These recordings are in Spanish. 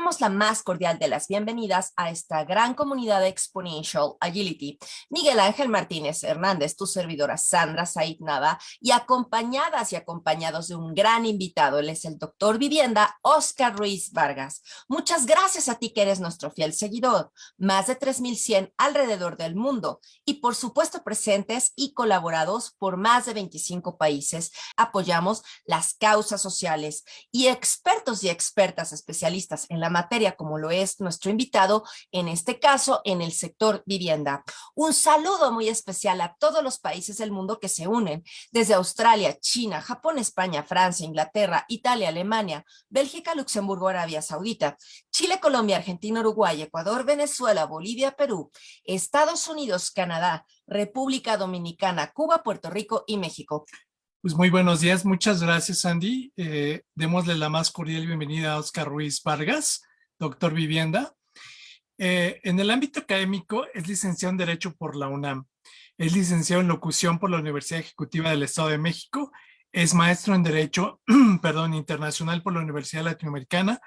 damos la más cordial de las bienvenidas a esta gran comunidad de Exponential Agility. Miguel Ángel Martínez Hernández, tu servidora Sandra Said Nava, y acompañadas y acompañados de un gran invitado, él es el doctor Vivienda, Oscar Ruiz Vargas. Muchas gracias a ti que eres nuestro fiel seguidor, más de 3,100 alrededor del mundo y por supuesto presentes y colaborados por más de 25 países. Apoyamos las causas sociales y expertos y expertas especialistas en la materia, como lo es nuestro invitado, en este caso en el sector vivienda. Un saludo muy especial a todos los países del mundo que se unen, desde Australia, China, Japón, España, Francia, Inglaterra, Italia, Alemania, Bélgica, Luxemburgo, Arabia Saudita, Chile, Colombia, Argentina, Uruguay, Ecuador, Venezuela, Bolivia, Perú, Estados Unidos, Canadá, República Dominicana, Cuba, Puerto Rico y México. Pues muy buenos días, muchas gracias Andy. Démosle la más cordial bienvenida a Oscar Ruiz Vargas, doctor Vivienda. En el ámbito académico es licenciado en Derecho por la UNAM, es licenciado en Locución por la Universidad Ejecutiva del Estado de México, es maestro en Derecho Internacional por la Universidad Latinoamericana,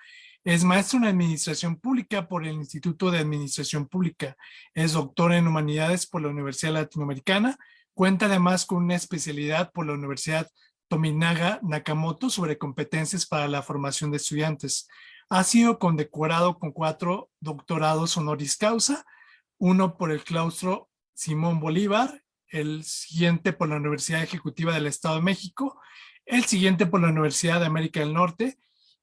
es maestro en Administración Pública por el Instituto de Administración Pública, es doctor en Humanidades por la Universidad Latinoamericana. Cuenta además con una especialidad por la Universidad Tominaga Nakamoto sobre competencias para la formación de estudiantes. Ha sido condecorado con 4 doctorados honoris causa, uno por el claustro Simón Bolívar, el siguiente por la Universidad Ejecutiva del Estado de México, el siguiente por la Universidad de América del Norte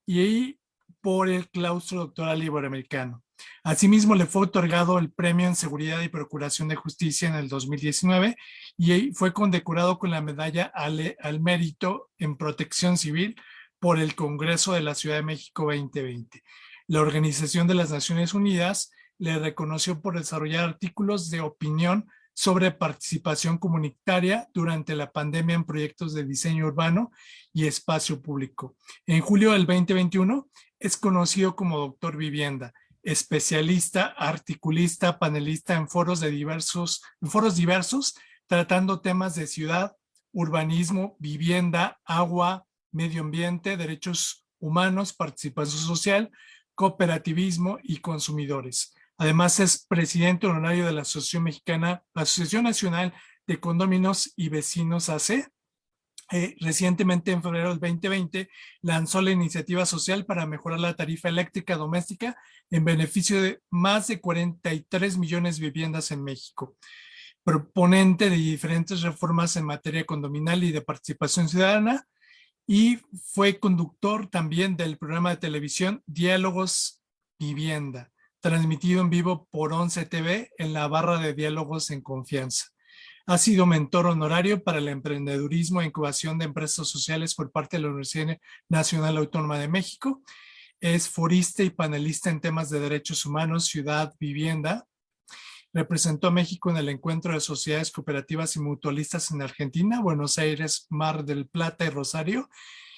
y por el claustro doctoral iberoamericano. Asimismo, le fue otorgado el Premio en Seguridad y Procuración de Justicia en el 2019 y fue condecorado con la Medalla al Mérito en Protección Civil por el Congreso de la Ciudad de México 2020. La Organización de las Naciones Unidas le reconoció por desarrollar artículos de opinión sobre participación comunitaria durante la pandemia en proyectos de diseño urbano y espacio público. En julio del 2021 es conocido como Doctor Vivienda, especialista, articulista, panelista en foros diversos, tratando temas de ciudad, urbanismo, vivienda, agua, medio ambiente, derechos humanos, participación social, cooperativismo y consumidores. Además es presidente honorario de la Asociación Nacional de Condóminos y Vecinos AC. Recientemente, en febrero del 2020, lanzó la iniciativa social para mejorar la tarifa eléctrica doméstica en beneficio de más de 43 millones de viviendas en México. Proponente de diferentes reformas en materia condominal y de participación ciudadana, y fue conductor también del programa de televisión Diálogos Vivienda, transmitido en vivo por 11 TV en la barra de Diálogos en Confianza. Ha sido mentor honorario para el emprendedurismo e incubación de empresas sociales por parte de la Universidad Nacional Autónoma de México. Es forista y panelista en temas de derechos humanos, ciudad, vivienda. Representó a México en el Encuentro de Sociedades Cooperativas y Mutualistas en Argentina, Buenos Aires, Mar del Plata y Rosario,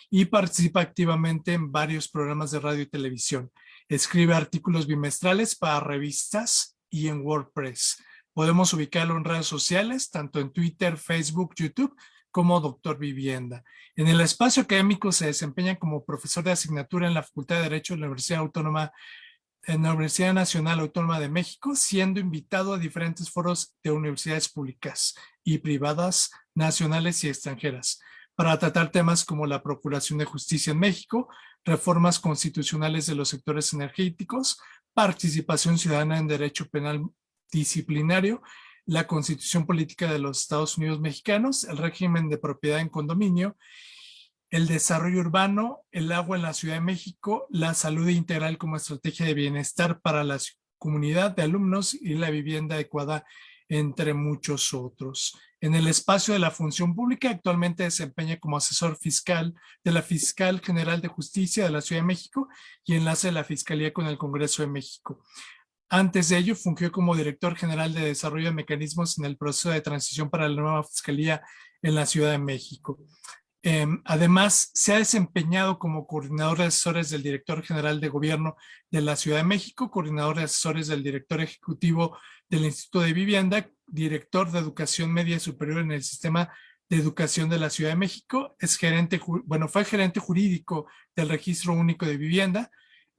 y participa activamente en varios programas de radio y televisión. Escribe artículos bimestrales para revistas y en WordPress. Podemos ubicarlo en redes sociales, tanto en Twitter, Facebook, YouTube, como Doctor Vivienda. En el espacio académico se desempeña como profesor de asignatura en la Facultad de Derecho de la Universidad Nacional Autónoma de México, siendo invitado a diferentes foros de universidades públicas y privadas, nacionales y extranjeras, para tratar temas como la procuración de justicia en México, reformas constitucionales de los sectores energéticos, participación ciudadana en derecho penal disciplinario, la Constitución Política de los Estados Unidos Mexicanos, el régimen de propiedad en condominio, el desarrollo urbano, el agua en la Ciudad de México, la salud integral como estrategia de bienestar para la comunidad de alumnos y la vivienda adecuada, entre muchos otros. En el espacio de la función pública actualmente desempeña como asesor fiscal de la Fiscal General de Justicia de la Ciudad de México y enlace de la Fiscalía con el Congreso de México. Antes de ello, fungió como director general de desarrollo de mecanismos en el proceso de transición para la nueva Fiscalía en la Ciudad de México. Además, se ha desempeñado como coordinador de asesores del director general de gobierno de la Ciudad de México, coordinador de asesores del director ejecutivo del Instituto de Vivienda, director de educación media superior en el sistema de educación de la Ciudad de México, fue gerente jurídico del Registro Único de Vivienda,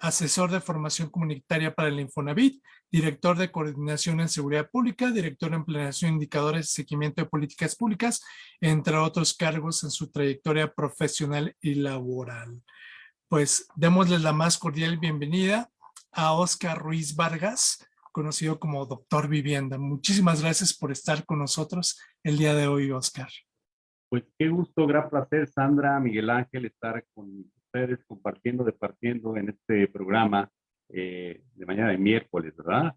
asesor de formación comunitaria para el Infonavit, director de coordinación en seguridad pública, director en planeación, indicadores y seguimiento de políticas públicas, entre otros cargos en su trayectoria profesional y laboral. Pues démosle la más cordial bienvenida a Óscar Ruiz Vargas, conocido como Doctor Vivienda. Muchísimas gracias por estar con nosotros el día de hoy, Óscar. Pues qué gusto, gran placer, Sandra, Miguel Ángel, estar con ustedes compartiendo, departiendo en este programa de mañana de miércoles, ¿verdad?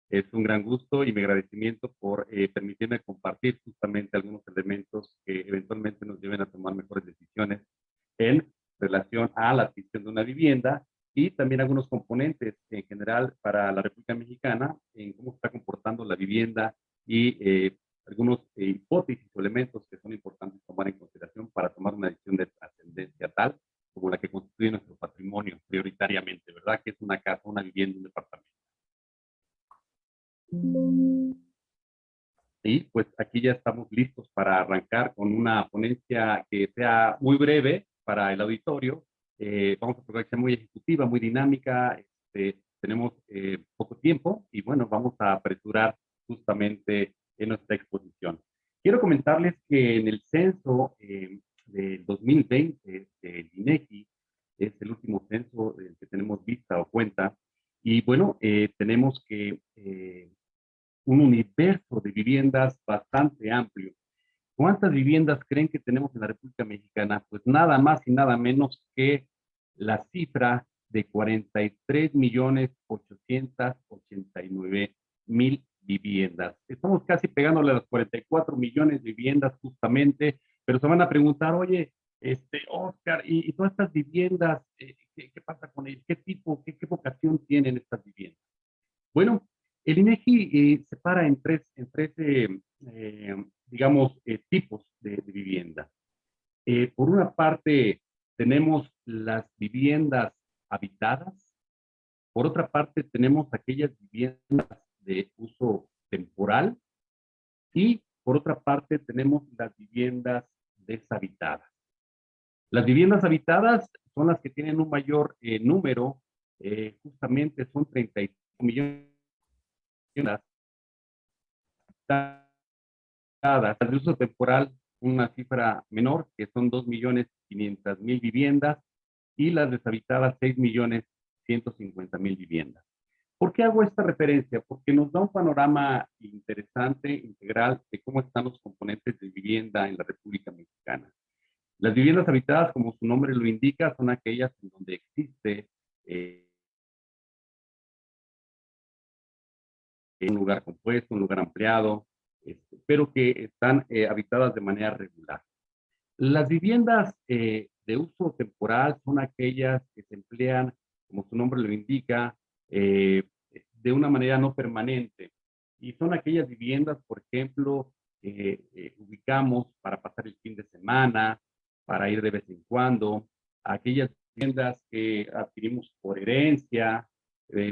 Es un gran gusto y mi agradecimiento por permitirme compartir justamente algunos elementos que eventualmente nos lleven a tomar mejores decisiones en relación a la adquisición de una vivienda y también algunos componentes en general para la República Mexicana en cómo se está comportando la vivienda y algunos hipótesis o elementos que son importantes tomar en consideración para tomar una decisión de trascendencia tal como la que constituye nuestro patrimonio prioritariamente, ¿verdad? Que es una casa, una vivienda, un departamento. Y pues aquí ya estamos listos para arrancar con una ponencia que sea muy breve para el auditorio. Vamos a procurar que sea muy ejecutiva, muy dinámica. Tenemos poco tiempo y bueno, vamos a apresurar justamente en nuestra exposición. Quiero comentarles que en el censo del 2020 del INEGI, es el último censo del que tenemos vista o cuenta, y bueno, tenemos que un universo de viviendas bastante amplio. ¿Cuántas viviendas creen que tenemos en la República Mexicana? Pues nada más y nada menos que la cifra de 43.889.000 viviendas. Estamos casi pegándole a los 44 millones de viviendas justamente, pero se van a preguntar, oye, Óscar, ¿y todas estas viviendas, qué pasa con ellas? ¿Qué tipo, qué vocación tienen estas viviendas? Bueno, el INEGI separa en tres digamos, tipos de vivienda. Por una parte, tenemos las viviendas habitadas. Por otra parte, tenemos aquellas viviendas de uso temporal. Y por otra parte, tenemos las viviendas deshabitadas. Las viviendas habitadas son las que tienen un mayor número, justamente son 35 millones las de uso temporal, una cifra menor, que son 2.500.000 viviendas, y las deshabitadas, 6.150.000 viviendas. ¿Por qué hago esta referencia? Porque nos da un panorama interesante, integral, de cómo están los componentes de vivienda en la República Mexicana. Las viviendas habitadas, como su nombre lo indica, son aquellas en donde existe un lugar compuesto, un lugar ampliado, pero que están habitadas de manera regular. Las viviendas de uso temporal son aquellas que se emplean, como su nombre lo indica, de una manera no permanente. Y son aquellas viviendas, por ejemplo, ubicamos para pasar el fin de semana, para ir de vez en cuando, aquellas viviendas que adquirimos por herencia,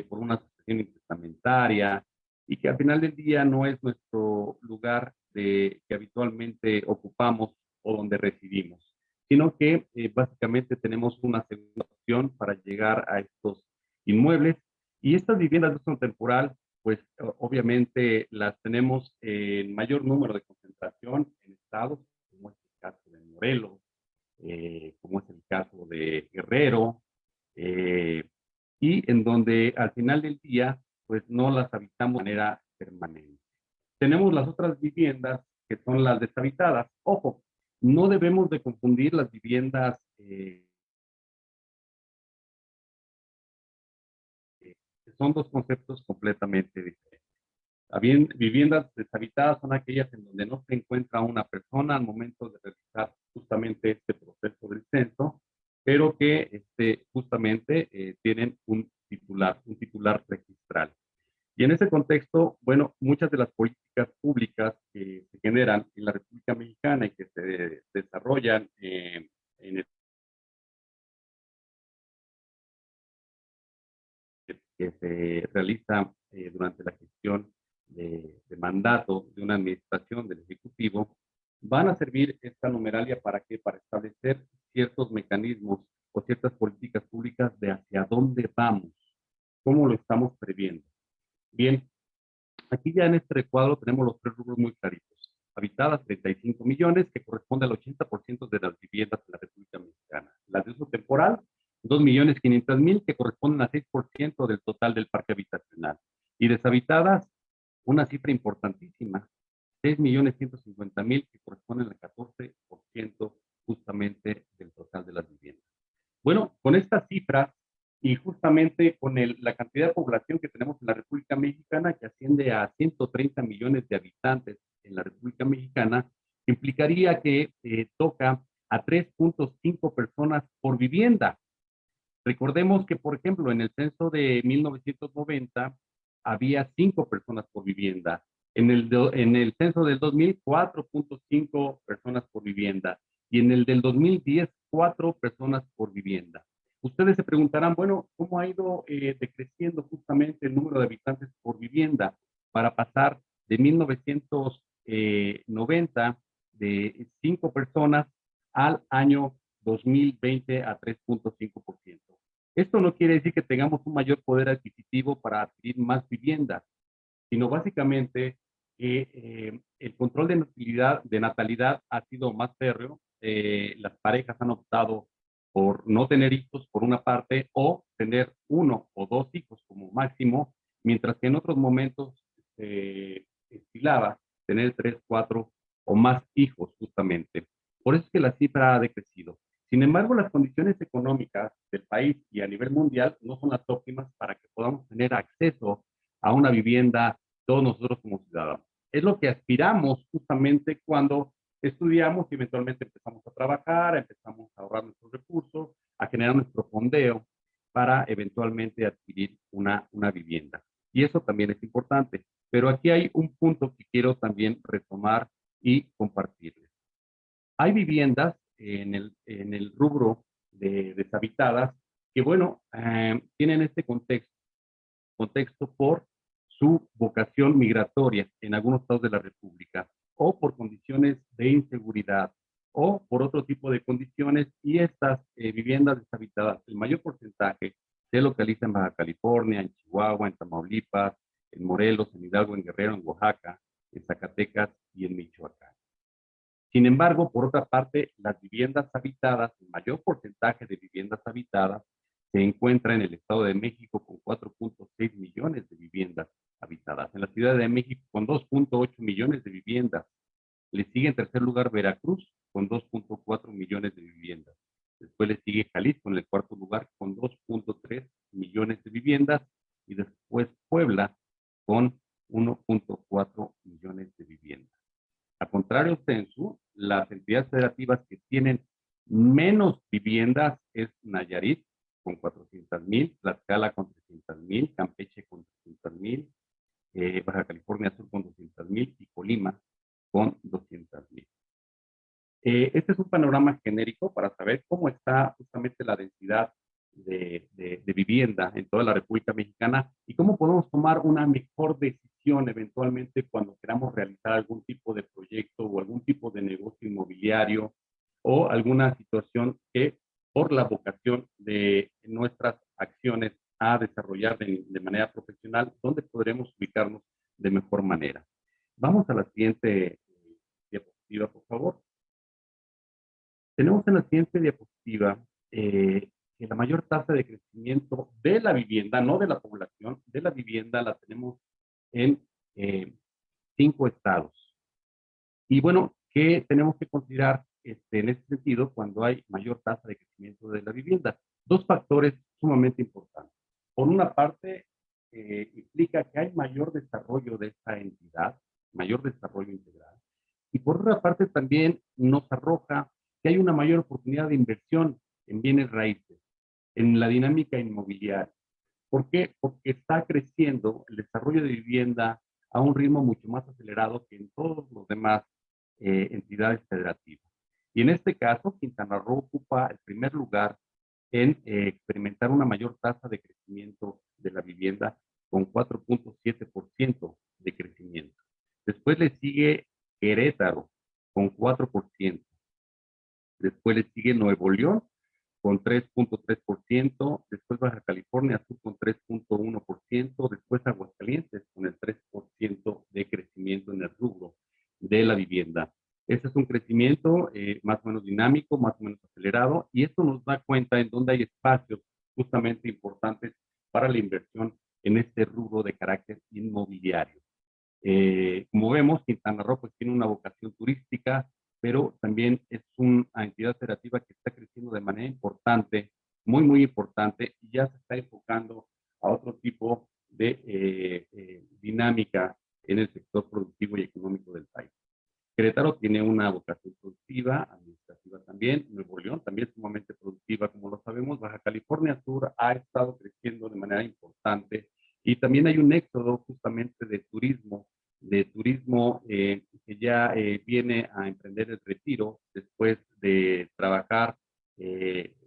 por una sucesión intestamentaria, y que al final del día no es nuestro lugar que habitualmente ocupamos o donde residimos, sino que básicamente tenemos una segunda opción para llegar a estos inmuebles. Y estas viviendas de uso temporal, pues obviamente las tenemos en mayor número de concentración en estados, como es el caso de Morelos, como es el caso de Guerrero, y en donde al final del día, pues no las habitamos de manera permanente. Tenemos las otras viviendas que son las deshabitadas. Ojo, no debemos de confundir las viviendas son dos conceptos completamente diferentes. Viviendas deshabitadas son aquellas en donde no se encuentra una persona al momento de realizar justamente este proceso del censo, pero que justamente tienen un titular registral. Y en ese contexto, bueno, muchas de las políticas públicas que se generan en la República Mexicana y que se desarrollan en el que se realiza durante la gestión de mandato de una administración del Ejecutivo, van a servir esta numeralia para qué? Para establecer ciertos mecanismos o ciertas políticas públicas de hacia dónde vamos, cómo lo estamos previendo. Bien, aquí ya en este recuadro tenemos los tres rubros muy claritos. Habitadas 35 millones, que corresponde al 80% de las viviendas en la República Mexicana. Las de uso temporal, 2.500.000, que corresponden al 6% del total del parque habitacional. Y deshabitadas, una cifra importantísima, 6.150.000, que corresponden al 14% justamente del total de las viviendas. Bueno, con estas cifras y justamente con la cantidad de población que tenemos en la República Mexicana, que asciende a 130 millones de habitantes en la República Mexicana, implicaría que toca a 3.5 personas por vivienda. Recordemos que, por ejemplo, en el censo de 1990 había 5 personas por vivienda. En el censo del 2000, 4.5 personas por vivienda. Y en el del 2010, 4 personas por vivienda. Ustedes se preguntarán, bueno, ¿cómo ha ido decreciendo justamente el número de habitantes por vivienda para pasar de 1990 de 5 personas al año 2020 a 3.5%? Esto no quiere decir que tengamos un mayor poder adquisitivo para adquirir más viviendas, sino básicamente que el control de natalidad ha sido más férreo. Las parejas han optado por no tener hijos por una parte o tener 1 o 2 hijos como máximo, mientras que en otros momentos se estilaba tener 3, 4 o más hijos justamente. Por eso es que la cifra ha decrecido. Sin embargo, las condiciones económicas del país y a nivel mundial no son las óptimas para que podamos tener acceso a una vivienda todos nosotros como ciudadanos. Es lo que aspiramos justamente cuando estudiamos y eventualmente empezamos a trabajar, empezamos a ahorrar nuestros recursos, a generar nuestro fondeo para eventualmente adquirir una vivienda. Y eso también es importante. Pero aquí hay un punto que quiero también retomar y compartirles. Hay viviendas en el rubro de deshabitadas que, bueno, tienen este contexto por su vocación migratoria en algunos estados de la República, o por condiciones de inseguridad, o por otro tipo de condiciones, y estas viviendas deshabitadas, el mayor porcentaje se localiza en Baja California, en Chihuahua, en Tamaulipas, en Morelos, en Hidalgo, en Guerrero, en Oaxaca, en Zacatecas y en Michoacán. Sin embargo, por otra parte, las viviendas habitadas, el mayor porcentaje de viviendas habitadas se encuentra en el Estado de México con 4.6 millones de viviendas habitadas. En la Ciudad de México con 2.8 millones de viviendas. Le sigue en tercer lugar Veracruz con 2.4 millones de viviendas. Después le sigue Jalisco en el cuarto lugar con 2.3 millones de viviendas. Y después Puebla con 1.4 millones de viviendas. A contrario censo, las entidades federativas que tienen menos viviendas es Nayarit con 400,000, Tlaxcala con 300,000, Campeche con 300,000, Baja California Sur con 200,000 y Colima con 200,000. Este es un panorama genérico para saber cómo está justamente la densidad de vivienda en toda la República Mexicana y cómo podemos tomar una mejor decisión eventualmente cuando queramos realizar algún tipo de proyecto o algún tipo de negocio inmobiliario o alguna situación que por la vocación de nuestras acciones a desarrollar de manera profesional, donde podremos ubicarnos de mejor manera. Vamos a la siguiente diapositiva, por favor. Tenemos en la siguiente diapositiva que la mayor tasa de crecimiento de la vivienda, no de la población, de la vivienda la tenemos en 5 estados. Y bueno, ¿qué tenemos que considerar en este sentido cuando hay mayor tasa de crecimiento de la vivienda? 2 factores sumamente importantes. Por una parte, implica que hay mayor desarrollo de esta entidad, mayor desarrollo integral. Y por otra parte también nos arroja que hay una mayor oportunidad de inversión en bienes raíces, en la dinámica inmobiliaria. ¿Por qué? Porque está creciendo el desarrollo de vivienda a un ritmo mucho más acelerado que en todos los demás entidades federativas. Y en este caso, Quintana Roo ocupa el primer lugar en experimentar una mayor tasa de crecimiento de la vivienda con 4.7% de crecimiento. Después le sigue Querétaro con 4%. Después le sigue Nuevo León con 3.3%, después Baja California Sur con 3.1%, después Aguascalientes con el 3% de crecimiento en el rubro de la vivienda. Este es un crecimiento más o menos dinámico, más o menos acelerado, y esto nos da cuenta en dónde hay espacios justamente importantes para la inversión en este rubro de carácter inmobiliario. Como vemos, Quintana Roo pues, tiene una vocación turística, pero también es una entidad federativa que está creciendo de manera importante, muy, muy importante, y ya se está enfocando a otro tipo de dinámica en el sector productivo y económico del país. Querétaro tiene una vocación productiva, administrativa también. Nuevo León también es sumamente productiva, como lo sabemos. Baja California Sur ha estado creciendo de manera importante y también hay un éxodo justamente de turismo que ya viene a emprender el retiro después de trabajar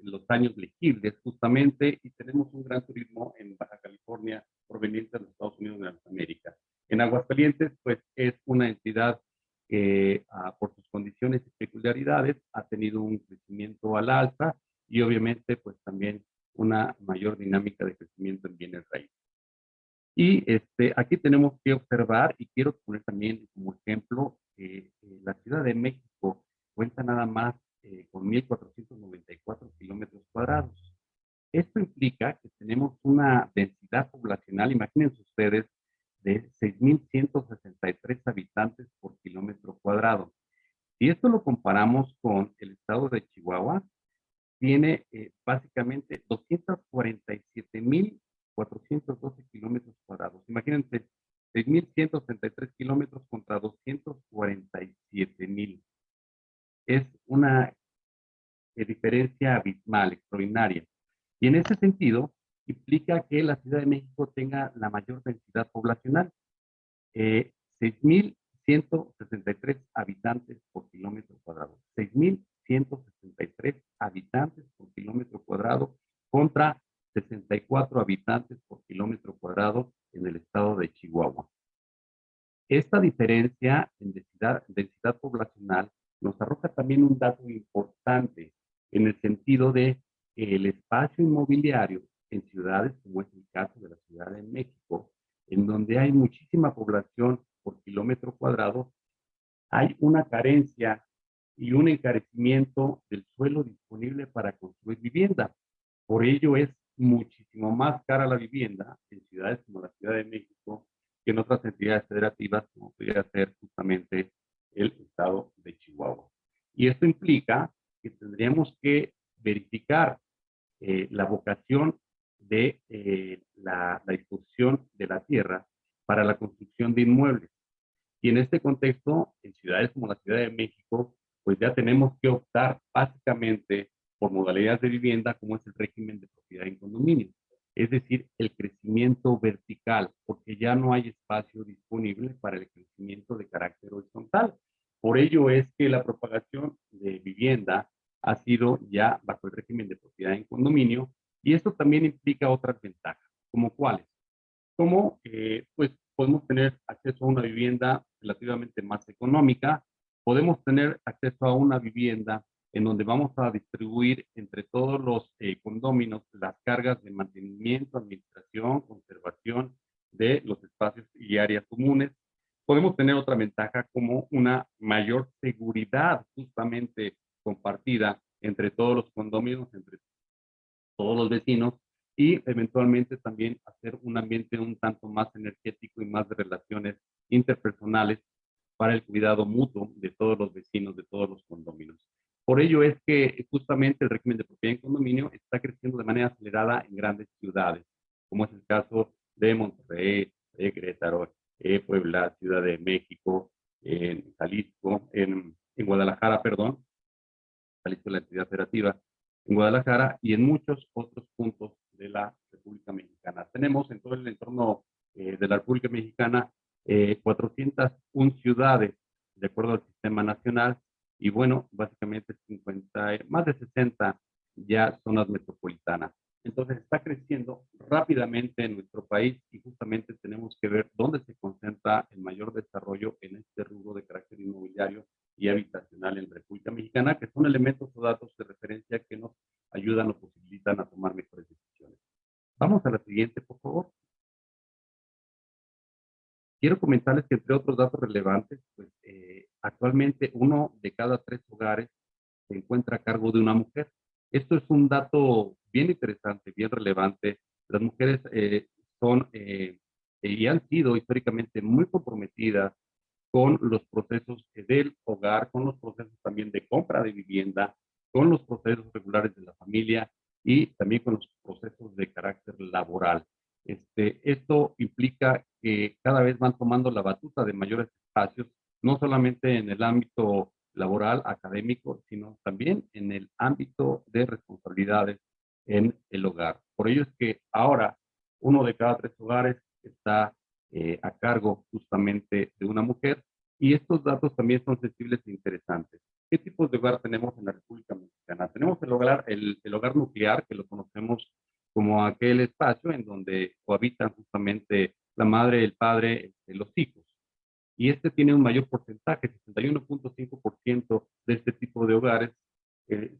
los años legibles justamente, y tenemos un gran turismo en Baja California proveniente de los Estados Unidos de América. En Aguascalientes, pues es una entidad que por sus condiciones y peculiaridades ha tenido un crecimiento al alza y obviamente pues también una mayor dinámica de crecimiento en bienes raíces. Y aquí tenemos que observar, y quiero poner también como ejemplo, la Ciudad de México cuenta nada más con 1,494 kilómetros cuadrados. Esto implica que tenemos una densidad poblacional, imagínense ustedes, de 6,163 habitantes por kilómetro cuadrado. Si esto lo comparamos con el estado de Chihuahua, tiene básicamente 247,412 kilómetros cuadrados. Imagínense, 6,163 kilómetros contra 247,000. Es una diferencia abismal, extraordinaria. Y en ese sentido, implica que la Ciudad de México tenga la mayor densidad poblacional. 6,163 habitantes por kilómetro cuadrado. 6,163 habitantes por kilómetro cuadrado contra 64 habitantes por kilómetro cuadrado en el estado de Chihuahua. Esta diferencia en densidad poblacional nos arroja también un dato importante en el sentido de que el espacio inmobiliario en ciudades como es el caso de la Ciudad de México, en donde hay muchísima población por kilómetro cuadrado, hay una carencia y un encarecimiento del suelo disponible para construir vivienda. Por ello es muchísimo más cara la vivienda en ciudades como la Ciudad de México que en otras entidades federativas, como podría ser justamente el estado de Chihuahua. Y esto implica que tendríamos que verificar la vocación de la disposición de la tierra para la construcción de inmuebles. Y en este contexto, en ciudades como la Ciudad de México, pues ya tenemos que optar básicamente por modalidades de vivienda como es el régimen de propiedad en condominio. Es decir, el crecimiento vertical, porque ya no hay espacio disponible para el crecimiento de carácter horizontal. Por ello es que la propagación de vivienda ha sido ya bajo el régimen de propiedad en condominio, y esto también implica otras ventajas, como cuáles. Como pues podemos tener acceso a una vivienda relativamente más económica, podemos tener acceso a una vivienda en donde vamos a distribuir entre todos los condóminos las cargas de mantenimiento, administración, conservación de los espacios y áreas comunes. Podemos tener otra ventaja como una mayor seguridad justamente compartida entre todos los condóminos, entre todos los vecinos, y eventualmente también hacer un ambiente un tanto más energético y más de relaciones interpersonales para el cuidado mutuo de todos los vecinos, de todos los condóminos. Por ello es que justamente el régimen de propiedad en condominio está creciendo de manera acelerada en grandes ciudades, como es el caso de Monterrey, de Querétaro, Puebla, Ciudad de México, en Jalisco, en Guadalajara, perdón, Jalisco es la entidad federativa, en Guadalajara y en muchos otros puntos de la República Mexicana. Tenemos en todo el entorno de la República Mexicana 401 ciudades, de acuerdo al sistema nacional, y bueno, básicamente 50, más de 60 ya zonas metropolitanas. Entonces está creciendo rápidamente en nuestro país y justamente tenemos que ver dónde se concentra el mayor desarrollo en este rubro de carácter inmobiliario y habitacional en República Mexicana, que son elementos o datos de referencia que nos ayudan o posibilitan a tomar mejores decisiones. Vamos a la siguiente, por favor. Quiero comentarles que entre otros datos relevantes, pues actualmente 1 de cada 3 hogares se encuentra a cargo de una mujer. Esto es un dato bien interesante, bien relevante. Las mujeres son y han sido históricamente muy comprometidas con los procesos del hogar, con los procesos también de compra de vivienda, con los procesos regulares de la familia y también con los procesos de carácter laboral. Esto implica que cada vez van tomando la batuta de mayores espacios, no solamente en el ámbito laboral, académico, sino también en el ámbito de responsabilidades en el hogar. Por ello es que ahora 1 de cada 3 hogares está a cargo justamente de una mujer, y estos datos también son sensibles e interesantes. ¿Qué tipos de hogar tenemos en la República Mexicana? Tenemos el hogar nuclear, que lo conocemos como aquel espacio en donde cohabitan justamente la madre, el padre, los hijos. Y este tiene un mayor porcentaje, 61.5% de este tipo de hogares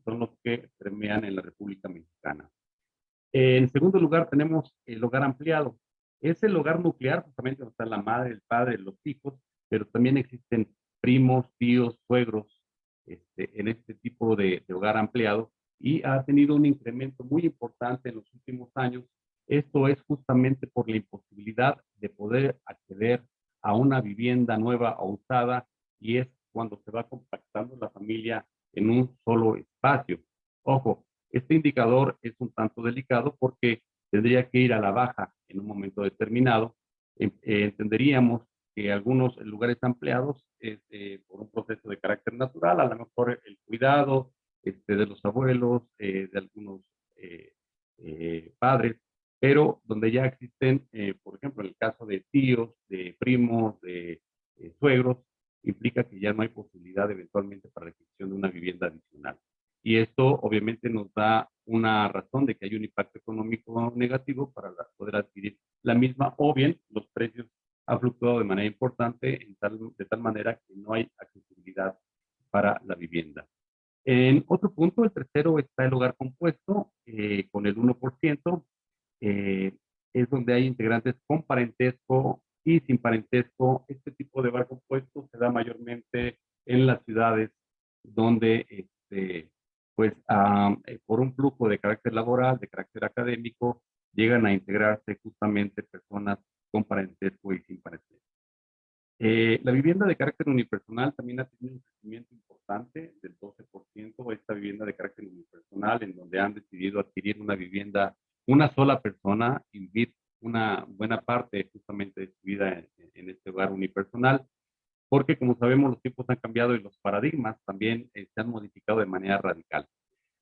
son los que permean en la República Mexicana. En segundo lugar, tenemos el hogar ampliado. Es el hogar nuclear, justamente donde está la madre, el padre, los hijos, pero también existen primos, tíos, suegros en este tipo de hogar ampliado, y ha tenido un incremento muy importante en los últimos años. Esto es justamente por la imposibilidad de poder acceder a una vivienda nueva o usada, y es cuando se va compactando la familia en un solo espacio. Ojo, este indicador es un tanto delicado porque tendría que ir a la baja en un momento determinado. Entenderíamos que algunos lugares ampliados es por un proceso de carácter natural, a lo mejor el cuidado de los abuelos, de algunos padres, pero donde ya existen, por ejemplo, en el caso de tíos, de primos, de suegros, implica que ya no hay posibilidad eventualmente para la adquisición de una vivienda adicional. Y esto obviamente nos da una razón de que hay un impacto económico negativo para poder adquirir la misma, o bien los precios han fluctuado de manera importante de tal manera que no hay accesibilidad para la vivienda. En otro punto, el tercero, está el hogar compuesto con el 1%. Es donde hay integrantes con parentesco y sin parentesco. Este tipo de hogar compuesto se da mayormente en las ciudades donde pues por un flujo de carácter laboral, de carácter académico, llegan a integrarse justamente personas con parentesco y sin parentesco. La vivienda de carácter unipersonal también ha tenido un crecimiento importante del 12%. Esta vivienda de carácter unipersonal, en donde han decidido adquirir una vivienda, una sola persona, y vivir una buena parte justamente de su vida en este hogar unipersonal, porque como sabemos los tiempos han cambiado y los paradigmas también se han modificado de manera radical.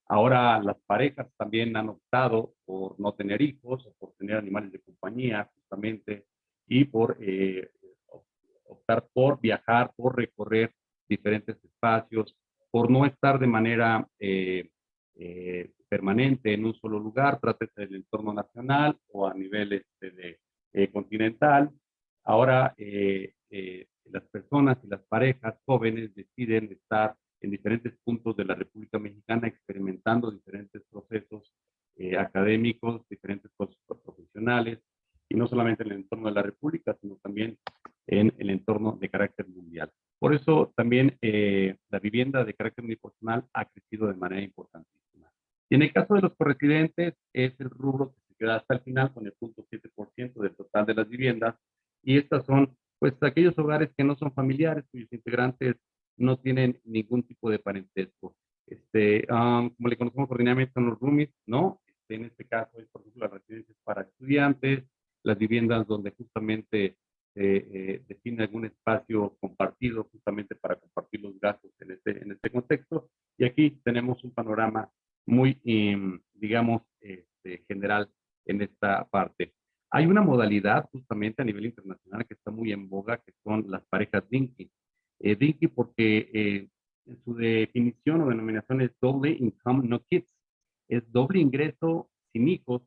Ahora las parejas también han optado por no tener hijos o por tener animales de compañía justamente, y por optar por viajar, por recorrer diferentes espacios, por no estar de manera permanente en un solo lugar, trátese del entorno nacional o a nivel continental. Ahora las personas y las parejas jóvenes deciden estar en diferentes puntos de la República Mexicana experimentando diferentes procesos académicos, diferentes procesos profesionales, y no solamente en el entorno de la República, sino también en el entorno de carácter mundial. Por eso también la vivienda de carácter unipersonal ha crecido de manera importantísima. Y en el caso de los corresidentes, es el rubro que se queda hasta el final con el 0.7% del total de las viviendas, y estas son pues aquellos hogares que no son familiares, cuyos integrantes no tienen ningún tipo de parentesco. Como le conocemos ordinariamente, son los roomies, ¿no? En este caso es, por ejemplo, las residencias para estudiantes, las viviendas donde justamente define algún espacio compartido justamente para compartir los gastos en este contexto. Y aquí tenemos un panorama muy, digamos, general en esta parte. Hay una modalidad justamente a nivel internacional que está muy en boga, que son las parejas Dinky. Dinky porque en su definición o denominación es doble income, no kids. Es doble ingreso sin hijos.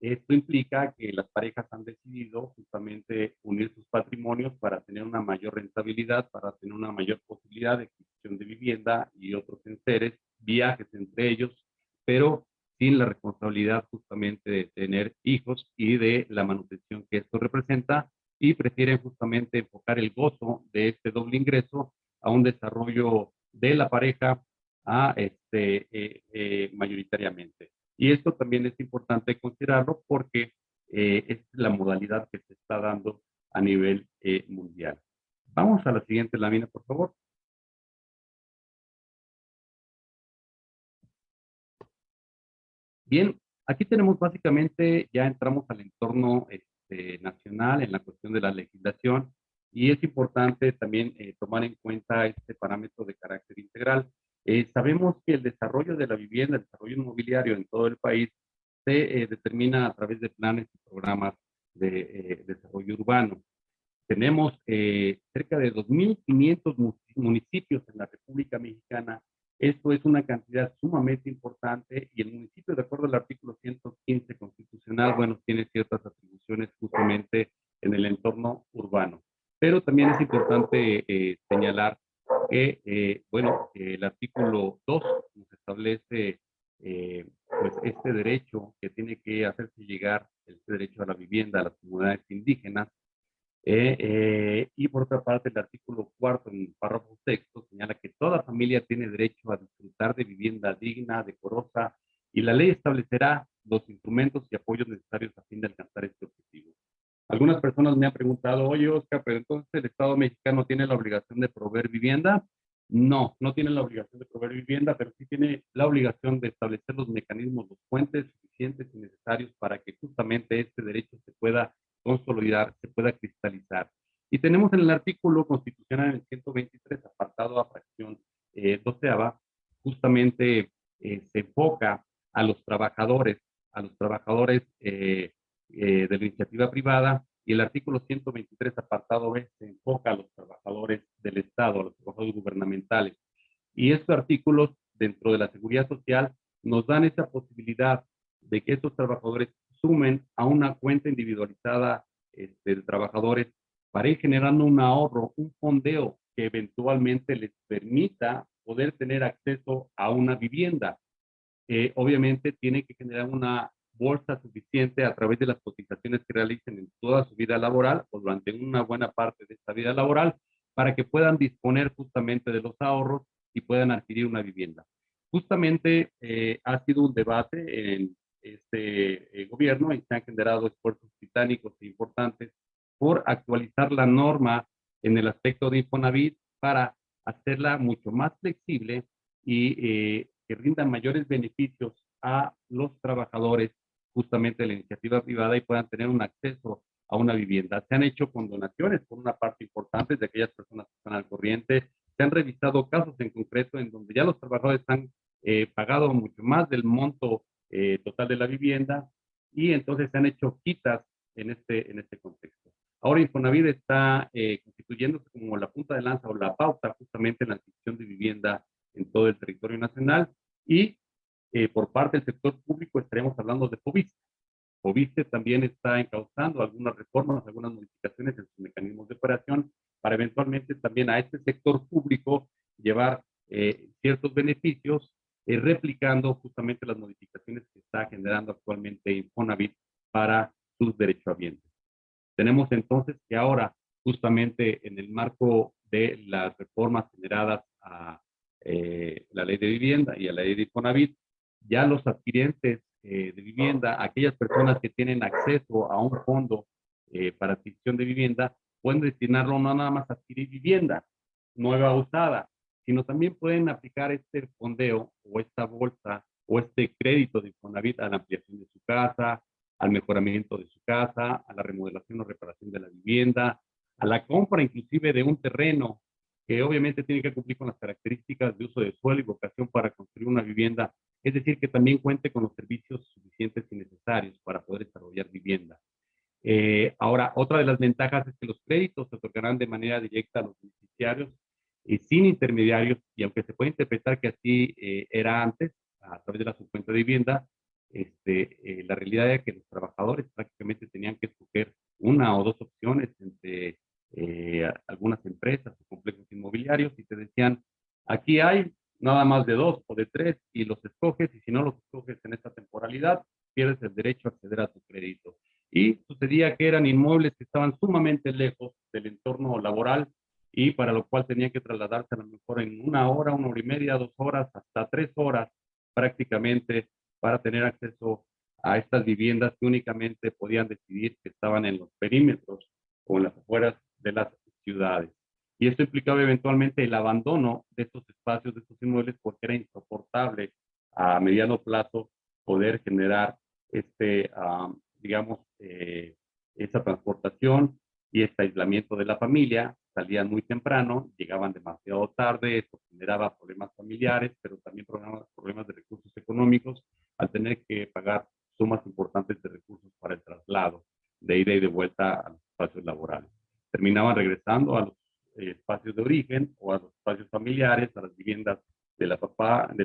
Esto implica que las parejas han decidido justamente unir sus patrimonios para tener una mayor rentabilidad, para tener una mayor posibilidad de adquisición de vivienda y otros enseres, viajes entre ellos, pero sin la responsabilidad justamente de tener hijos y de la manutención que esto representa, y prefieren justamente enfocar el gozo de este doble ingreso a un desarrollo de la pareja mayoritariamente. Y esto también es importante considerarlo porque es la modalidad que se está dando a nivel mundial. Vamos a la siguiente lámina, por favor. Bien, aquí tenemos básicamente, ya entramos al entorno nacional en la cuestión de la legislación, y es importante también tomar en cuenta este parámetro de carácter integral. Sabemos que el desarrollo de la vivienda, el desarrollo inmobiliario en todo el país se determina a través de planes y programas de desarrollo urbano. Tenemos cerca de 2.500 municipios en la República Mexicana. Esto es una cantidad sumamente importante, y el municipio, de acuerdo al artículo 115 constitucional, bueno, tiene ciertas atribuciones justamente en el entorno urbano. Pero también es importante señalar que, el artículo 2 nos establece pues este derecho que tiene que hacerse llegar, este derecho a la vivienda a las comunidades indígenas. Y por otra parte, el artículo 4, en el párrafo sexto, señala que toda familia tiene derecho a disfrutar de vivienda digna, decorosa, y la ley establecerá los instrumentos y apoyos necesarios a fin de alcanzar este objetivo. Algunas personas me han preguntado, oye, Oscar, pero entonces el Estado mexicano tiene la obligación de proveer vivienda. No, no tiene la obligación de proveer vivienda, pero sí tiene la obligación de establecer los mecanismos, los puentes suficientes y necesarios para que justamente este derecho se pueda consolidar, se pueda cristalizar. Y tenemos en el artículo constitucional, en el 123, apartado a fracción 12ª, justamente se enfoca a los trabajadores de la iniciativa privada, y el artículo 123, apartado B, se enfoca a los trabajadores del Estado, a los trabajadores gubernamentales. Y estos artículos, dentro de la seguridad social, nos dan esa posibilidad de que estos trabajadores sumen a una cuenta individualizada de trabajadores para ir generando un ahorro, un fondeo que eventualmente les permita poder tener acceso a una vivienda. Obviamente tiene que generar una bolsa suficiente a través de las cotizaciones que realicen en toda su vida laboral o durante una buena parte de esta vida laboral, para que puedan disponer justamente de los ahorros y puedan adquirir una vivienda. Justamente ha sido un debate en este gobierno, y se han generado esfuerzos titánicos e importantes por actualizar la norma en el aspecto de Infonavit para hacerla mucho más flexible y que rindan mayores beneficios a los trabajadores justamente de la iniciativa privada, y puedan tener un acceso a una vivienda. Se han hecho condonaciones por una parte importante de aquellas personas que están al corriente. Se han revisado casos en concreto en donde ya los trabajadores han pagado mucho más del monto total de la vivienda, y entonces se han hecho quitas en este contexto. Ahora Infonavit está constituyéndose como la punta de lanza o la pauta justamente en la adquisición de vivienda en todo el territorio nacional, y por parte del sector público estaremos hablando de FOBISTE. FOBISTE también está encauzando algunas reformas, algunas modificaciones en sus mecanismos de operación, para eventualmente también a este sector público llevar ciertos beneficios, replicando justamente las modificaciones que está generando actualmente Infonavit para sus derechohabientes. Tenemos entonces que ahora, justamente en el marco de las reformas generadas a la ley de vivienda y a la ley de Infonavit, ya los adquirientes de vivienda, aquellas personas que tienen acceso a un fondo para adquisición de vivienda, pueden destinarlo no nada más a adquirir vivienda nueva o usada, sino también pueden aplicar este fondeo o esta bolsa o este crédito de Infonavit a la ampliación de su casa, al mejoramiento de su casa, a la remodelación o reparación de la vivienda, a la compra inclusive de un terreno que obviamente tiene que cumplir con las características de uso de suelo y vocación para construir una vivienda, es decir, que también cuente con los servicios suficientes y necesarios para poder desarrollar vivienda. Ahora, otra de las ventajas es que los créditos se otorgarán de manera directa a los beneficiarios y sin intermediarios, y aunque se puede interpretar que así era antes, a través de la subcuenta de vivienda, la realidad era que los trabajadores prácticamente tenían que escoger una o dos opciones entre algunas empresas o complejos inmobiliarios, y te decían, aquí hay nada más de 2 o de 3 y los escoges, y si no los escoges en esta temporalidad, pierdes el derecho a acceder a tu crédito. Y sucedía que eran inmuebles que estaban sumamente lejos del entorno laboral y para lo cual tenían que trasladarse a lo mejor en 1 hora, 1 hora y media, 2 horas, hasta 3 horas prácticamente para tener acceso a estas viviendas que únicamente podían decidir que estaban en los perímetros o en las afueras de las ciudades. Y esto implicaba eventualmente el abandono de estos espacios, de estos inmuebles, porque era insoportable a mediano plazo poder generar digamos, esa transportación y este aislamiento de la familia. Salían muy temprano, llegaban demasiado tarde, esto generaba problemas familiares, pero también problemas de recursos económicos, al tener que pagar sumas importantes de recursos para el traslado de ida y de vuelta a los espacios laborales. Terminaban regresando a los espacios de origen o a los espacios familiares, a las viviendas de del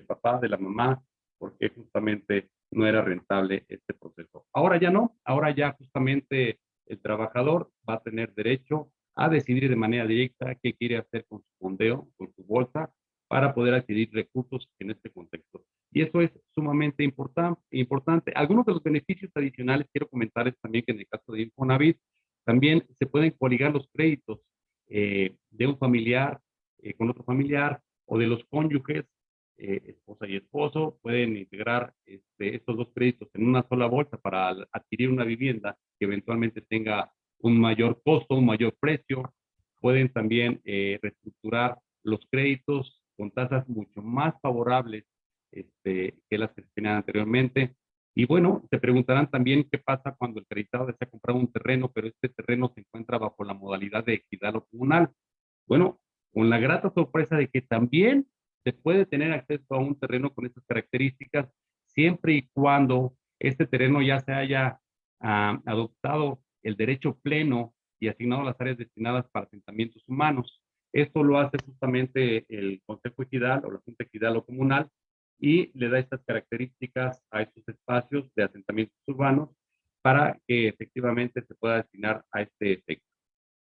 papá, de la mamá, porque justamente no era rentable este proceso. Ahora ya no, ahora ya justamente el trabajador va a tener derecho a decidir de manera directa qué quiere hacer con su fondeo, con su bolsa, para poder adquirir recursos en este contexto. Y eso es sumamente importante. Algunos de los beneficios adicionales quiero comentarles también que en el caso de Infonavit también se pueden coligar los créditos de un familiar con otro familiar o de los cónyuges, esposa y esposo, pueden integrar estos dos créditos en una sola bolsa para adquirir una vivienda que eventualmente tenga un mayor costo, un mayor precio. Pueden también reestructurar los créditos con tasas mucho más favorables que las que se tenían anteriormente. Y bueno, se preguntarán también qué pasa cuando el creditado desea comprar un terreno, pero este terreno se encuentra bajo la modalidad de equidad o comunal. Bueno, con la grata sorpresa de que también se puede tener acceso a un terreno con estas características, siempre y cuando este terreno ya se haya adoptado el derecho pleno y asignado a las áreas destinadas para asentamientos humanos. Esto lo hace justamente el Consejo Ejidal o la Junta Ejidal o Comunal y le da estas características a estos espacios de asentamientos urbanos para que efectivamente se pueda destinar a este efecto.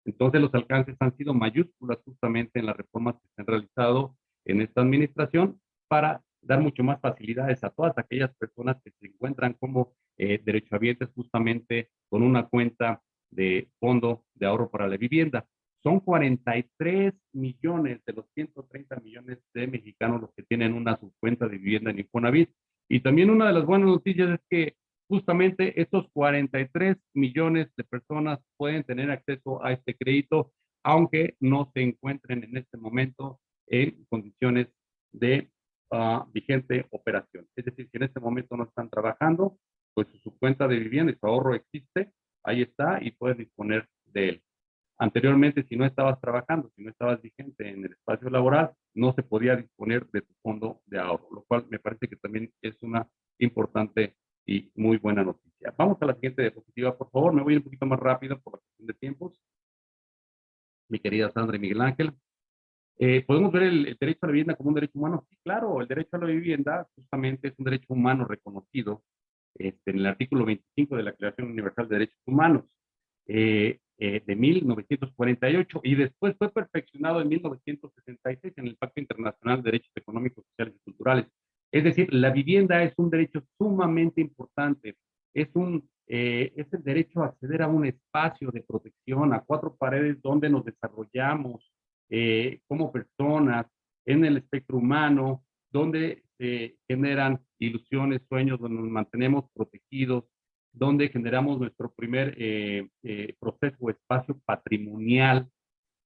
Entonces los alcances han sido mayúsculas justamente en las reformas que se han realizado en esta administración para dar mucho más facilidades a todas aquellas personas que se encuentran como derechohabientes justamente con una cuenta de fondo de ahorro para la vivienda. Son 43 millones de los 130 millones de mexicanos los que tienen una subcuenta de vivienda en Infonavit. Y también una de las buenas noticias es que justamente estos 43 millones de personas pueden tener acceso a este crédito, aunque no se encuentren en este momento en condiciones de vigente operación. Es decir, si en este momento no están trabajando, pues su cuenta de vivienda y su ahorro existe, ahí está y puedes disponer de él. Anteriormente, si no estabas trabajando, si no estabas vigente en el espacio laboral, no se podía disponer de tu fondo de ahorro, lo cual me parece que también es una importante y muy buena noticia. Vamos a la siguiente diapositiva, por favor. Me voy un poquito más rápido por la cuestión de tiempos. Mi querida Sandra y Miguel Ángel. ¿Podemos ver el derecho a la vivienda como un derecho humano? Sí, claro, el derecho a la vivienda justamente es un derecho humano reconocido en el artículo 25 de la Declaración Universal de Derechos Humanos de 1948 y después fue perfeccionado en 1966 en el Pacto Internacional de Derechos Económicos, Sociales y Culturales. Es decir, la vivienda es un derecho sumamente importante, es el derecho a acceder a un espacio de protección, a 4 paredes donde nos desarrollamos como personas en el espectro humano, donde se generan ilusiones, sueños, donde nos mantenemos protegidos, donde generamos nuestro primer proceso o espacio patrimonial,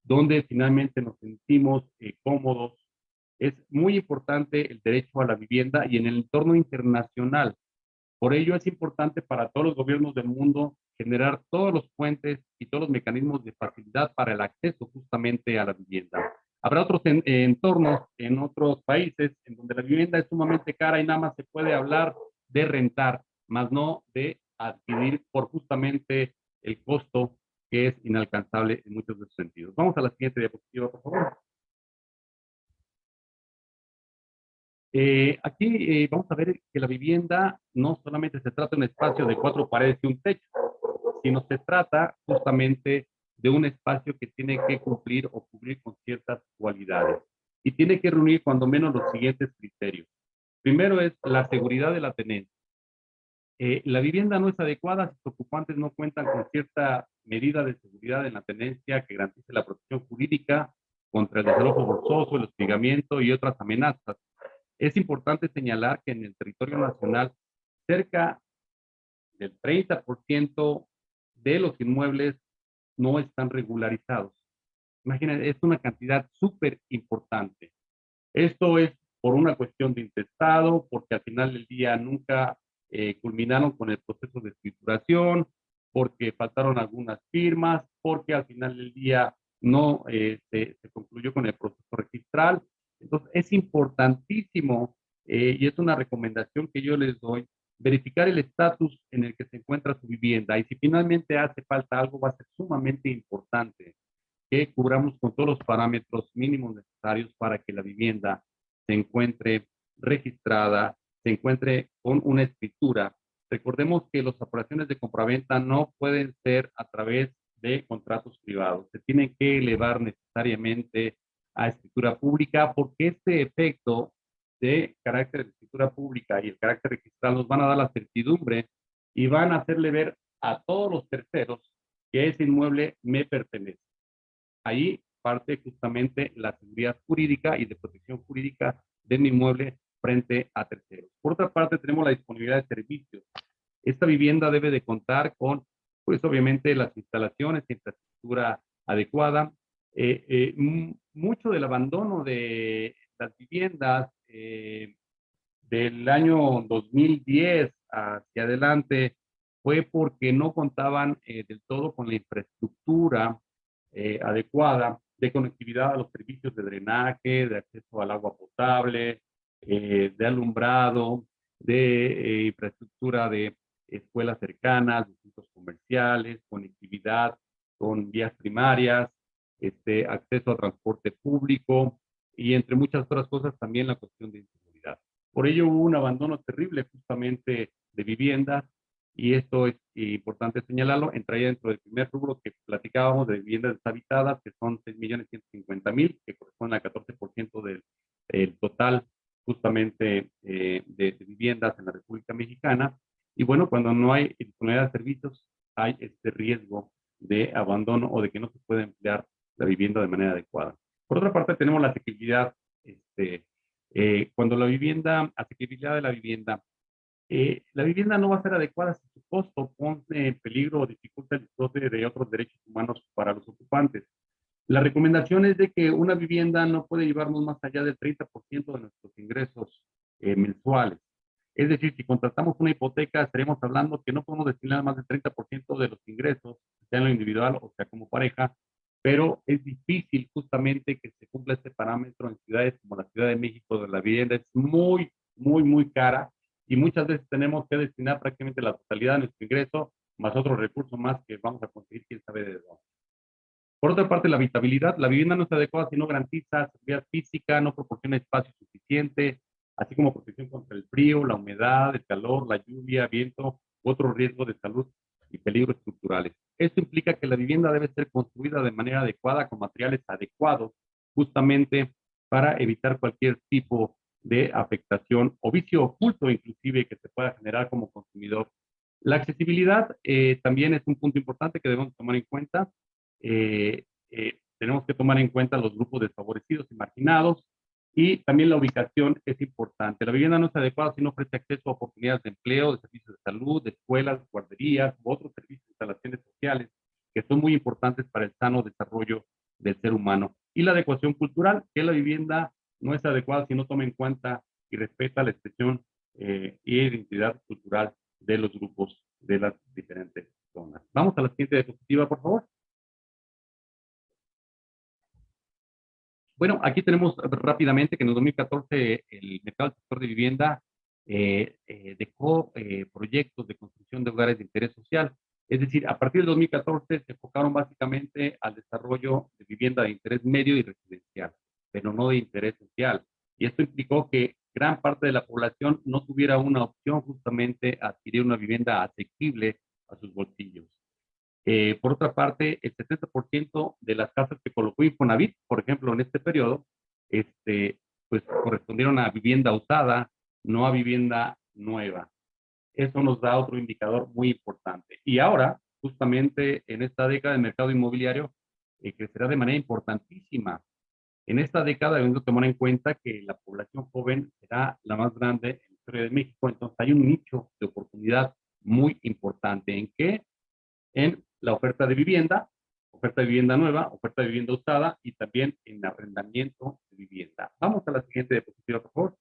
donde finalmente nos sentimos cómodos. Es muy importante el derecho a la vivienda y en el entorno internacional. Por ello es importante para todos los gobiernos del mundo generar todos los puentes y todos los mecanismos de facilidad para el acceso justamente a la vivienda. Habrá otros entornos en otros países en donde la vivienda es sumamente cara y nada más se puede hablar de rentar, más no de adquirir por justamente el costo que es inalcanzable en muchos de sus sentidos. Vamos a la siguiente diapositiva, por favor. Aquí vamos a ver que la vivienda no solamente se trata de un espacio de 4 paredes y un techo, sino se trata justamente de un espacio que tiene que cumplir o cubrir con ciertas cualidades. y tiene que reunir cuando menos los siguientes criterios. Primero es la seguridad de la tenencia. La vivienda no es adecuada si los ocupantes no cuentan con cierta medida de seguridad en la tenencia que garantice la protección jurídica contra el desalojo forzoso, el hostigamiento y otras amenazas. Es importante señalar que en el territorio nacional cerca del 30% de los inmuebles no están regularizados. Imagínense, es una cantidad súper importante. Esto es por una cuestión de intestado, porque al final del día nunca culminaron con el proceso de escrituración, porque faltaron algunas firmas, porque al final del día no se concluyó con el proceso registral. Entonces, es importantísimo y es una recomendación que yo les doy, verificar el estatus en el que se encuentra su vivienda. Y si finalmente hace falta algo, va a ser sumamente importante que cubramos con todos los parámetros mínimos necesarios para que la vivienda se encuentre registrada, se encuentre con una escritura. Recordemos que las operaciones de compraventa no pueden ser a través de contratos privados. Se tienen que elevar necesariamente a escritura pública porque este efecto de carácter de escritura pública y el carácter registral nos van a dar la certidumbre y van a hacerle ver a todos los terceros que ese inmueble me pertenece. Ahí parte justamente la seguridad jurídica y de protección jurídica de mi inmueble frente a terceros. Por otra parte, tenemos la disponibilidad de servicios. Esta vivienda debe de contar con, pues obviamente, las instalaciones e infraestructura adecuada. Mucho del abandono de las viviendas del año 2010 hacia adelante fue porque no contaban del todo con la infraestructura adecuada de conectividad a los servicios de drenaje, de acceso al agua potable, de alumbrado, de infraestructura de escuelas cercanas, de centros comerciales, conectividad con vías primarias, acceso a transporte público y entre muchas otras cosas también la cuestión de inseguridad. Por ello hubo un abandono terrible justamente de viviendas y esto es importante señalarlo, entraría dentro del primer rubro que platicábamos de viviendas deshabitadas, que son 6.150.000, que corresponden al 14% del total justamente de viviendas en la República Mexicana. Y bueno, cuando no hay disponibilidad de servicios, hay este riesgo de abandono o de que no se pueda emplear la vivienda de manera adecuada. Por otra parte, tenemos la asequibilidad. Cuando asequibilidad de la vivienda no va a ser adecuada si su costo pone en peligro o dificulta el disfrute de otros derechos humanos para los ocupantes. La recomendación es de que una vivienda no puede llevarnos más allá del 30% de nuestros ingresos mensuales. Es decir, si contratamos una hipoteca, estaremos hablando que no podemos destinar más del 30% de los ingresos, sea en lo individual o sea como pareja, pero es difícil justamente que se cumpla este parámetro en ciudades como la Ciudad de México, donde la vivienda es muy, muy, muy cara y muchas veces tenemos que destinar prácticamente la totalidad de nuestro ingreso, más otros recursos más que vamos a conseguir quién sabe de dónde. Por otra parte, la habitabilidad. La vivienda no está adecuada si no garantiza seguridad física, no proporciona espacio suficiente, así como protección contra el frío, la humedad, el calor, la lluvia, viento u otros riesgos de salud y peligros estructurales. Esto implica que la vivienda debe ser construida de manera adecuada, con materiales adecuados, justamente para evitar cualquier tipo de afectación o vicio oculto, inclusive, que se pueda generar como consumidor. La accesibilidad también es un punto importante que debemos tomar en cuenta. Tenemos que tomar en cuenta los grupos desfavorecidos y marginados y también la ubicación es importante. La vivienda no es adecuada si no ofrece acceso a oportunidades de empleo, de servicios de salud, de escuelas, guarderías u otros servicios de instalaciones sociales que son muy importantes para el sano desarrollo del ser humano. Y la adecuación cultural, que la vivienda no es adecuada si no toma en cuenta y respeta la expresión y identidad cultural de los grupos de las diferentes zonas. Vamos a la siguiente diapositiva, por favor. Bueno, aquí tenemos rápidamente que en el 2014 el mercado del sector de vivienda dejó proyectos de construcción de hogares de interés social. Es decir, a partir del 2014 se enfocaron básicamente al desarrollo de vivienda de interés medio y residencial, pero no de interés social. Y esto implicó que gran parte de la población no tuviera una opción justamente a adquirir una vivienda asequible a sus bolsillos. Por otra parte, el 70% de las casas que colocó Infonavit, por ejemplo, en este periodo, pues correspondieron a vivienda usada, no a vivienda nueva. Eso nos da otro indicador muy importante. Y ahora, justamente en esta década, el mercado inmobiliario crecerá de manera importantísima. En esta década debemos tomar en cuenta que la población joven será la más grande en la historia de México, entonces hay un nicho de oportunidad muy importante. ¿En qué? En la oferta de vivienda nueva, oferta de vivienda usada y también en arrendamiento de vivienda. Vamos a la siguiente diapositiva, por favor.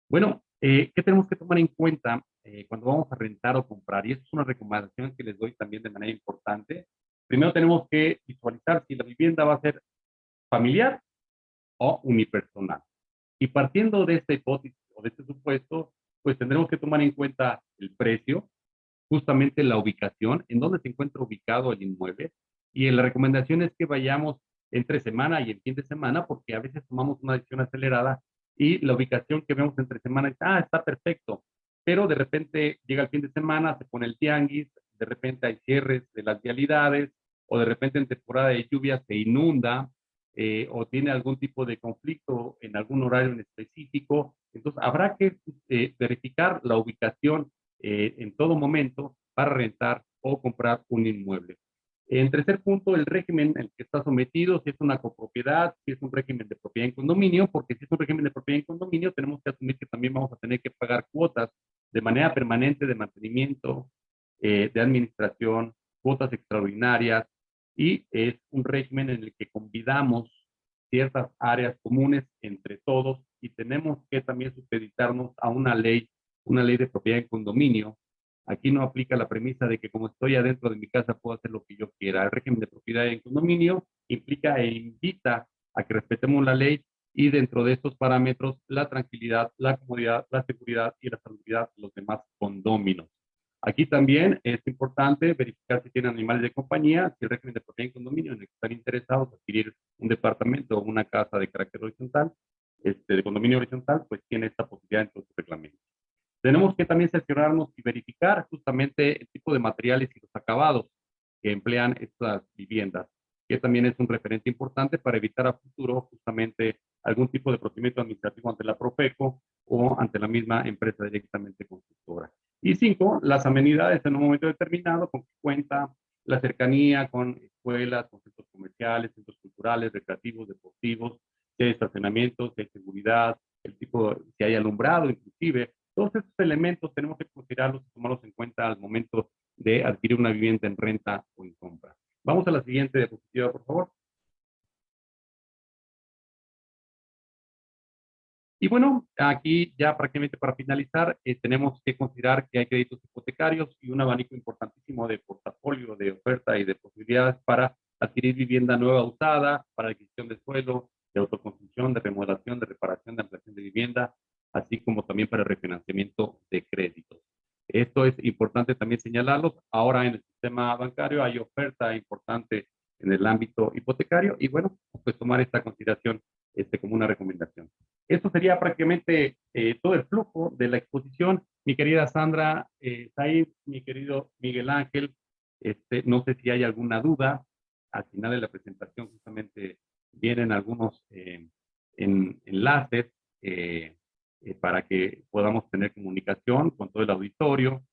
Bueno, ¿qué tenemos que tomar en cuenta cuando vamos a rentar o comprar? Y esto es una recomendación que les doy también de manera importante. Primero tenemos que visualizar si la vivienda va a ser familiar o unipersonal. Y partiendo de esta hipótesis o de este supuesto, pues tendremos que tomar en cuenta el precio, justamente la ubicación, en dónde se encuentra ubicado el inmueble. Y la recomendación es que vayamos entre semana y el fin de semana, porque a veces tomamos una decisión acelerada y la ubicación que vemos entre semana está perfecto, pero de repente llega el fin de semana, se pone el tianguis, de repente hay cierres de las vialidades, o de repente en temporada de lluvia se inunda, o tiene algún tipo de conflicto en algún horario en específico. Entonces, habrá que verificar la ubicación en todo momento para rentar o comprar un inmueble. En tercer punto, el régimen en el que está sometido, si es una copropiedad, si es un régimen de propiedad en condominio, porque si es un régimen de propiedad en condominio, tenemos que asumir que también vamos a tener que pagar cuotas de manera permanente de mantenimiento, de administración, cuotas extraordinarias, y es un régimen en el que convidamos ciertas áreas comunes entre todos y tenemos que también supeditarnos a una ley de propiedad en condominio. Aquí no aplica la premisa de que como estoy adentro de mi casa puedo hacer lo que yo quiera. El régimen de propiedad en condominio implica e invita a que respetemos la ley y dentro de estos parámetros la tranquilidad, la comodidad, la seguridad y la salubridad de los demás condóminos. Aquí también es importante verificar si tienen animales de compañía, si el régimen de propiedad en condominio en el que están interesados en adquirir un departamento o una casa de carácter horizontal, de condominio horizontal, pues tiene esta posibilidad en todos sus reglamentos. Tenemos que también cerciorarnos y verificar justamente el tipo de materiales y los acabados que emplean estas viviendas, que también es un referente importante para evitar a futuro justamente algún tipo de procedimiento administrativo ante la Profeco o ante la misma empresa directamente constructora. Y 5, las amenidades en un momento determinado con que cuenta la cercanía con escuelas, con centros comerciales, centros culturales, recreativos, deportivos, si hay estacionamientos, si hay seguridad, el tipo, si hay alumbrado inclusive. Todos estos elementos tenemos que considerarlos y tomarlos en cuenta al momento de adquirir una vivienda en renta o en compra. Vamos a la siguiente diapositiva, por favor. Y bueno, aquí ya prácticamente para finalizar, tenemos que considerar que hay créditos hipotecarios y un abanico importantísimo de portafolio, de oferta y de posibilidades para adquirir vivienda nueva usada, para adquisición de suelo, de autoconstrucción, de remodelación, de reparación, de ampliación de vivienda, así como también para refinanciamiento de créditos. Esto es importante también señalarlo. Ahora en el sistema bancario hay oferta importante en el ámbito hipotecario y bueno, pues tomar esta consideración como una recomendación. Esto sería prácticamente todo el flujo de la exposición. Mi querida Sandra, Said, mi querido Miguel Ángel, no sé si hay alguna duda. Al final de la presentación justamente vienen algunos enlaces para que podamos tener comunicación con todo el auditorio.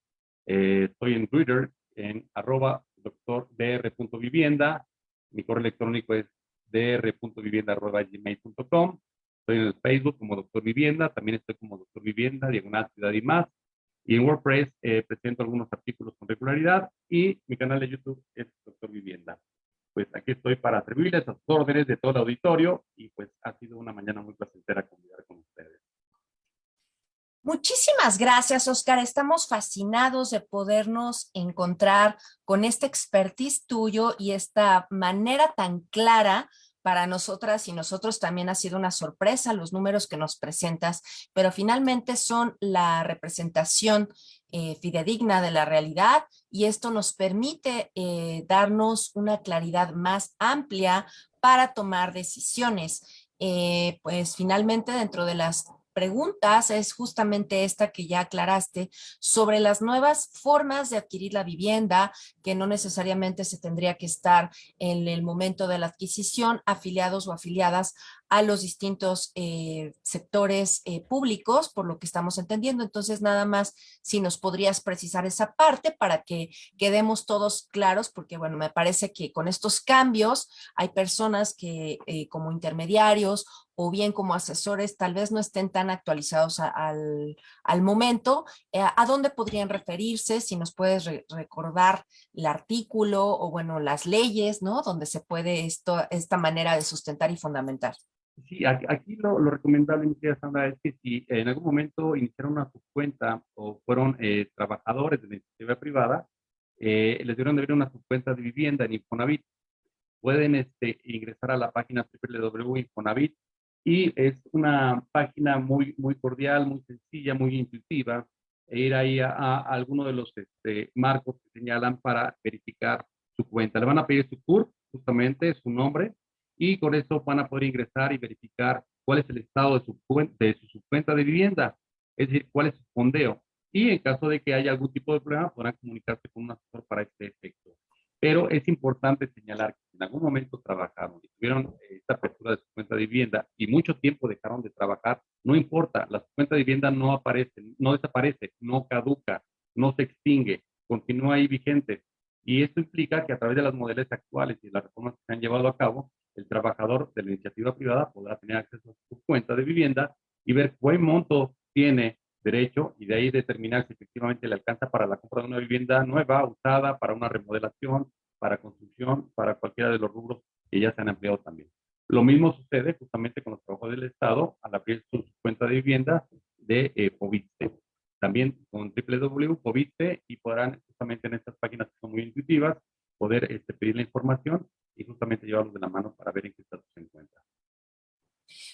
Estoy en Twitter, en @doctordr.vivienda. Mi correo electrónico es dr.vivienda@gmail.com. Estoy en el Facebook como Doctor Vivienda, también estoy como Doctor Vivienda, diagonal Ciudad y más. Y en WordPress presento algunos artículos con regularidad y mi canal de YouTube es Doctor Vivienda. Pues aquí estoy para servirles a sus órdenes de todo el auditorio y pues ha sido una mañana muy placentera convivir con ustedes. Muchísimas gracias, Oscar. Estamos fascinados de podernos encontrar con este expertise tuyo y esta manera tan clara para nosotras y nosotros también ha sido una sorpresa los números que nos presentas, pero finalmente son la representación fidedigna de la realidad y esto nos permite darnos una claridad más amplia para tomar decisiones. Pues finalmente dentro de las preguntas es justamente esta que ya aclaraste sobre las nuevas formas de adquirir la vivienda, que no necesariamente se tendría que estar en el momento de la adquisición afiliados o afiliadas a los distintos sectores públicos, por lo que estamos entendiendo. Entonces, nada más si nos podrías precisar esa parte para que quedemos todos claros, porque bueno, me parece que con estos cambios hay personas que como intermediarios o bien como asesores tal vez no estén tan actualizados al momento. ¿A dónde podrían referirse? Si nos puedes recordar el artículo o bueno, las leyes, ¿no? Donde se puede esta manera de sustentar y fundamentar. Sí, aquí lo recomendable, mi querida Sandra, es que si en algún momento iniciaron una subcuenta o fueron trabajadores de la iniciativa privada, les debieron de abrir una subcuenta de vivienda en Infonavit. Pueden ingresar a la página www.infonavit y es una página muy cordial, muy sencilla, muy intuitiva, e ir ahí a alguno de los marcos que señalan para verificar su cuenta. Le van a pedir su CURP, justamente su nombre, y con eso van a poder ingresar y verificar cuál es el estado de su subcuenta de vivienda, es decir, cuál es su fondeo. Y en caso de que haya algún tipo de problema, podrán comunicarse con un asesor para este efecto. Pero es importante señalar que si en algún momento trabajaron y tuvieron esta apertura de su cuenta de vivienda y mucho tiempo dejaron de trabajar, no importa, la cuenta de vivienda no aparece, no desaparece, no caduca, no se extingue, continúa ahí vigente. Y esto implica que a través de las modelos actuales y las reformas que se han llevado a cabo, el trabajador de la iniciativa privada podrá tener acceso a su cuenta de vivienda y ver cuál monto tiene derecho y de ahí determinar si efectivamente le alcanza para la compra de una vivienda nueva, usada, para una remodelación, para construcción, para cualquiera de los rubros que ya se han ampliado también. Lo mismo sucede justamente con los trabajadores del Estado al abrir su cuenta de vivienda de Foviste. También con www.foviste y podrán justamente en estas páginas que son muy intuitivas poder pedir la información y justamente llevarlos de la mano para ver en qué estatus se encuentra.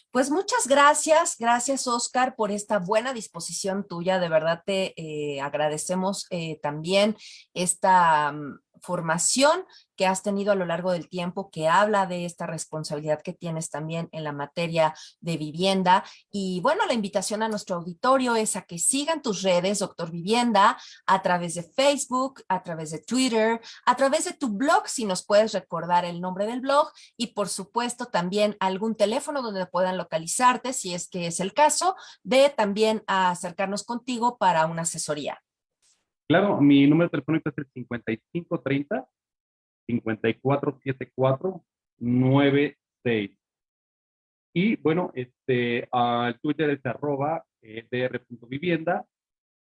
Pues muchas gracias Oscar por esta buena disposición tuya, de verdad te agradecemos también esta formación que has tenido a lo largo del tiempo, que habla de esta responsabilidad que tienes también en la materia de vivienda. Y bueno, la invitación a nuestro auditorio es a que sigan tus redes, Doctor Vivienda, a través de Facebook, a través de Twitter, a través de tu blog, si nos puedes recordar el nombre del blog, y por supuesto también algún teléfono donde puedan localizarte, si es que es el caso, de también acercarnos contigo para una asesoría. Claro, mi número telefónico es el 5530 547496. Y bueno, el Twitter es @dr.vivienda,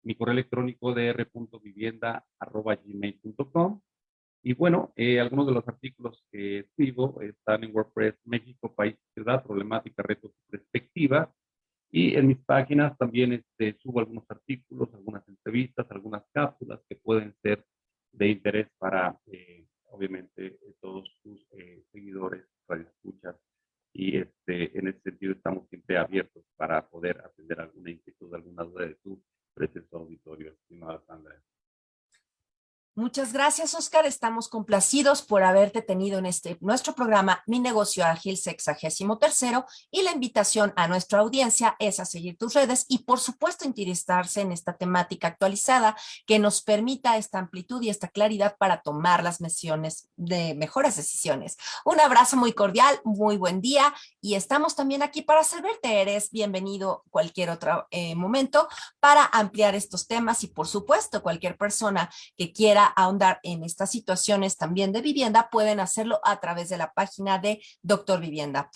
mi correo electrónico dr.vivienda@gmail.com. Y bueno, algunos de los artículos que escribo están en WordPress, México, País, Ciudad, Problemática, Retos y Perspectivas. Y en mis páginas también subo algunos artículos, algunas entrevistas, algunas cápsulas que pueden ser de interés para, obviamente, todos tus seguidores, radioescuchas. Y en ese sentido estamos siempre abiertos para poder atender alguna inquietud, alguna duda de tu precioso auditorio, estimada Sandra. Muchas gracias, Oscar. Estamos complacidos por haberte tenido en nuestro programa Mi Negocio Ágil 63º, y la invitación a nuestra audiencia es a seguir tus redes y por supuesto interesarse en esta temática actualizada que nos permita esta amplitud y esta claridad para tomar las mejores decisiones. Un abrazo muy cordial, muy buen día, y estamos también aquí para servirte. Eres bienvenido cualquier otro momento para ampliar estos temas, y por supuesto cualquier persona que quiera ahondar en estas situaciones también de vivienda pueden hacerlo a través de la página de Doctor Vivienda.